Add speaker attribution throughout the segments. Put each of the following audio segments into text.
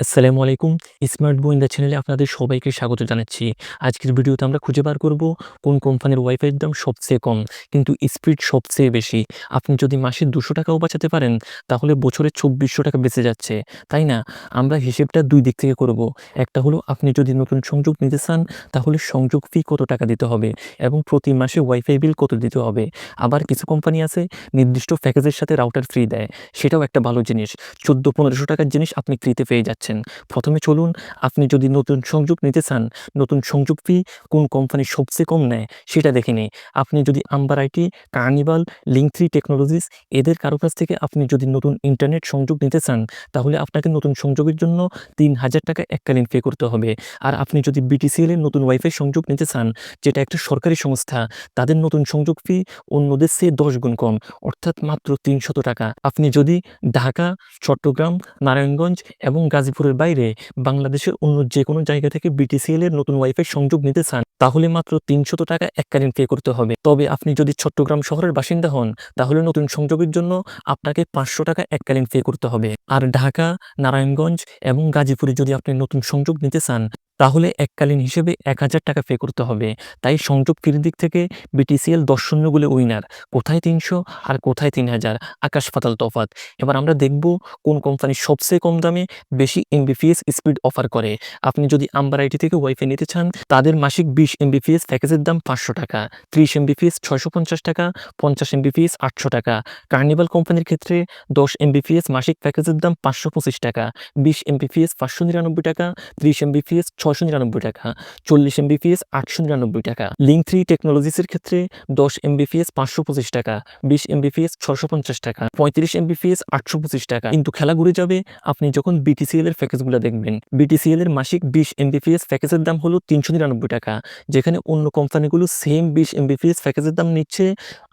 Speaker 1: আসসালামু আলাইকুম। স্মার্ট গোয়েন্দা চ্যানেলে আপনাদের সবাইকে স্বাগত জানাচ্ছি। আজকের ভিডিওতে আমরা খুঁজে বার করব কোন কোম্পানির ওয়াইফাইয়ের দাম সবচেয়ে কম কিন্তু স্পিড সবচেয়ে বেশি। আপনি যদি মাসে ৳২০০ বাঁচাতে পারেন তাহলে বছরে ৳২৪০০ বেঁচে যাচ্ছে, তাই না? আমরা হিসেবটা ২ দিক থেকে করব। একটা হলো আপনি যদি নতুন সংযোগ নিতে চান তাহলে সংযোগ ফি কত টাকা দিতে হবে এবং প্রতি মাসে ওয়াইফাই বিল কত দিতে হবে। আবার কিছু কোম্পানি আছে নির্দিষ্ট প্যাকেজের সাথে রাউটার ফ্রি দেয়। সেটাও একটা ভালো জিনিস। ৳১৪-১৫০০ জিনিস আপনি ফ্রিতে পেয়ে যাচ্ছেন। প্রথমে চলুন, আপনি যদি নতুন সংযোগ নিতে চান, নতুন সংযোগ ফি কোন কোম্পানি সবচেয়ে কম নেয় সেটা দেখে নিই। আপনি যদি আম্বার আইটি, কার্নিভাল, লিঙ্ক3 টেকনোলজিস এদের কারো কাছ থেকে আপনি যদি নতুন ইন্টারনেট সংযোগ নিতে চান তাহলে আপনাকে নতুন সংযোগের জন্য ৳৩,০০০ এককালীন পে করতে হবে। আর আপনি যদি বিটিসিএল এর নতুন ওয়াইফাই সংযোগ নিতে চান, যেটা একটা সরকারি সংস্থা, তাদের নতুন সংযোগ ফি অন্যদের চেয়ে ১০ গুণ কম, অর্থাৎ মাত্র ৳৩০০। আপনি যদি ঢাকা, চট্টগ্রাম, নারায়ণগঞ্জ এবং গাজীপুরের বাইরে বাংলাদেশের অন্য যেকোনো জায়গা থেকে বিটিসিএল এর নতুন ওয়াইফাই সংযোগ নিতে চান তাহলে মাত্র ৳৩০০ এককালীন পে করতে হবে। তবে আপনি যদি চট্টগ্রাম শহরের বাসিন্দা হন তাহলে নতুন সংযোগের জন্য আপনাকে ৳৫০০ এককালীন পে করতে হবে। আর ঢাকা, নারায়ণগঞ্জ এবং গাজীপুরে যদি আপনি নতুন সংযোগ নিতে চান তাহলে এককালীন হিসেবে ৳১,০০০ পে করতে হবে। তাই সংযোগ ফির দিক থেকে বিটিসিএল ১০-০ গোলে উইনার। কোথায় ৩০০ আর কোথায় ৩,০০০, আকাশ পাতাল তফাৎ। এবার আমরা দেখব কোন কোম্পানি সবচেয়ে কম দামে বেশি এমবিপিএস স্পিড অফার করে। আপনি যদি আম্বার আইটি থেকে ওয়াইফাই নিতে চান তাদের মাসিক ২০ এমবিপিএস প্যাকেজের দাম ৳৫০০, ৩০ এমবিপিএস ৳৬৫০, ৫০ এমবিপিএস ৳৮০০। কার্নিভাল কোম্পানির ক্ষেত্রে ১০ এমবিপিএস মাসিক প্যাকেজের দাম ৳৫২৫, ২০ এমবিপিএস ৳৫৯৯, ৩০ এমবিপিএস ৳৬৯৯, ৪০ এমবিপিএস ৳৮৯৯। লিঙ্ক3 টেকনোলজিসের ক্ষেত্রে ১০ এমবিপিএস ৳৫২৫, ২০ এমবিপিএস ৳৬৫০, ৩৫ এমবিপিএস ৳৮২৫। কিন্তু খেলা ঘুরে যাবে আপনি যখন বিটিসিএল এর প্যাকেজগুলো দেখবেন। বিটিসিএল এর মাসিক ২০ এমবিপিএস প্যাকেজের দাম হলো ৳৩৯৯, যেখানে অন্য কোম্পানিগুলো সেম ২০ এমবিপিএস প্যাকেজের দাম নিচ্ছে,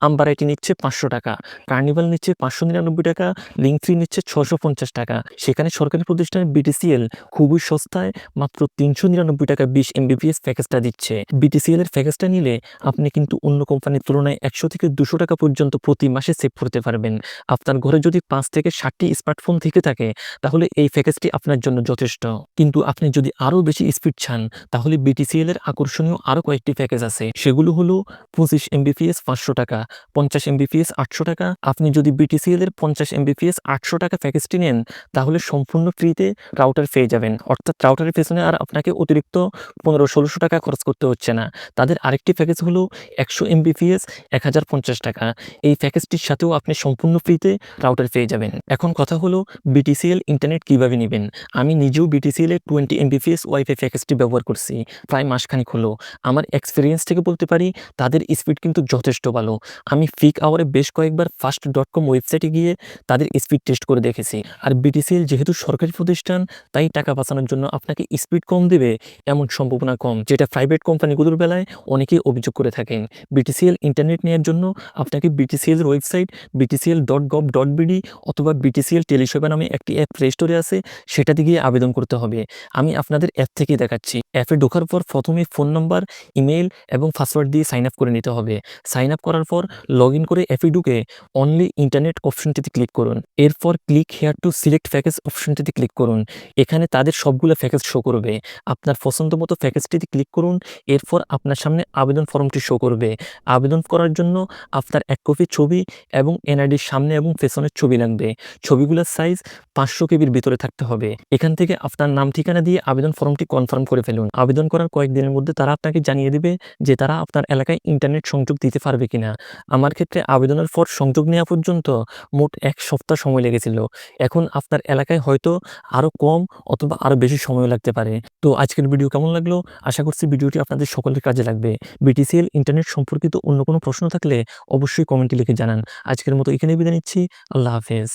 Speaker 1: আম্বার আইটি নিচ্ছে ৳৫০০, কার্নিভাল নিচ্ছে ৳৫৯৯, লিঙ্ক3 নিচ্ছে ৳৬৫০। সেখানে সরকারি প্রতিষ্ঠান বিটিসিএল খুবই সস্তায় মাত্র ৳৩৯৯ ২০ এমবিপিএস প্যাকেজটা দিচ্ছে। বিটিসিএল এর প্যাকেজটা নিলে আপনি কিন্তু অন্য কোম্পানির তুলনায় ৳১০০-২০০ পর্যন্ত প্রতি মাসে সেভ করতে পারবেন। আপনার ঘরে যদি ৫ থেকে ৭টি স্মার্টফোন থেকে থাকে তাহলে এই প্যাকেজটি আপনার জন্য যথেষ্ট। কিন্তু আপনি যদি আরও বেশি স্পিড চান তাহলে বিটিসিএল এর আকর্ষণীয় আরও কয়েকটি প্যাকেজ আছে। সেগুলো হলো ২৫ এমবিপিএস ৳৫০০, ৫০ এমবিপিএস ৳৮০০। আপনি যদি বিটিসিএল এর ৫০ এমবিপিএস ৳৮০০ প্যাকেজটি নেন তাহলে সম্পূর্ণ ফ্রিতে রাউটার পেয়ে যাবেন। অর্থাৎ রাউটারের পেছনে আর আপনাকে অতিরিক্ত ৳১৫00-১৬০০ খরচ করতে হচ্ছে না। তাদের আরেকটি প্যাকেজ হলো ১০০ এমবিপিএস ৳১,০৫০। এই প্যাকেজটির সাথেও আপনি সম্পূর্ণ ফ্রিতে রাউটার পেয়ে যাবেন। এখন কথা হলো বিটিসিএল ইন্টারনেট কিভাবে নিবেন? আমি নিজেও বিটিসিএল এর 20 এমবিপিএস ওয়াইফাই প্যাকেজটি ব্যবহার করছি প্রায় মাসখানেক হলো। আমার এক্সপেরিয়েন্স থেকে বলতে পারি তাদের স্পিড কিন্তু যথেষ্ট ভালো। আমি পিক আওয়ারে বেশ কয়েকবার ফাস্ট.কম ওয়েবসাইটে গিয়ে তাদের স্পিড টেস্ট করে দেখেছি। আর বিটিসিএল যেহেতু সরকারি প্রতিষ্ঠান তাই টাকা বাঁচানোর জন্য আপনাকে স্পিড কম দেবে এমন সম্ভাবনা কম, যেটা প্রাইভেট কোম্পানিগুলোর বেলায় অনেকেই অভিযোগ করে থাকেন। বিটিসিএল ইন্টারনেট নেওয়ার জন্য আপনাকে বিটিসিএল এর ওয়েবসাইট btcl.gov.bd অথবা বিটিসিএল টেলিসেবা নামে একটি অ্যাপ প্লে স্টোরে আছে, সেটাতে গিয়ে আবেদন করতে হবে। আমি আপনাদের অ্যাপ থেকেই দেখাচ্ছি। অ্যাপে ঢোকার পর প্রথমে ফোন নাম্বার, ইমেইল এবং পাসওয়ার্ড দিয়ে সাইন আপ করে নিতে হবে। সাইন আপ করার পর লগইন করে অ্যাপে ঢুকে অনলি ইন্টারনেট অপশনটিতে ক্লিক করুন। এরপর click here to select package অপশনটিতে ক্লিক করুন। এখানে তাদের সবগুলো প্যাকেজ শো করবে। আপনার পছন্দ মতো প্যাকেজটিতে ক্লিক করুন। এরপর আপনার সামনে আবেদন ফর্মটি শো করবে। আবেদন করার জন্য আপনার ১ কপি ছবি এবং এনআইডির সামনে এবং পেছনের ছবি লাগবে। ছবিগুলোর সাইজ ৫০০ কেবির ভিতরে থাকতে হবে। এখান থেকে আপনার নাম ঠিকানা দিয়ে আবেদন ফর্মটি কনফার্ম করে ফেলুন। আবেদন করার কয়েকদিনের মধ্যে তারা আপনাকে জানিয়ে দেবে যে তারা আপনার এলাকায় ইন্টারনেট সংযোগ দিতে পারবে কিনা। আমার ক্ষেত্রে আবেদনের পর সংযোগ নেওয়া পর্যন্ত মোট ১ সপ্তাহ সময় লেগেছিল। এখন আপনার এলাকায় হয়তো আরও কম অথবা আরও বেশি সময় লাগতে পারে। তো আজকের ভিডিও কেমন লাগলো? আশা করছি ভিডিওটি আপনাদের সকলের কাজে লাগবে। বিটিসিএল ইন্টারনেট সম্পর্কিত অন্য কোনো প্রশ্ন থাকলে অবশ্যই কমেন্টে লিখে জানান। আজকের মতো এখানেই বিদায় নিচ্ছি। আল্লাহ হাফেজ।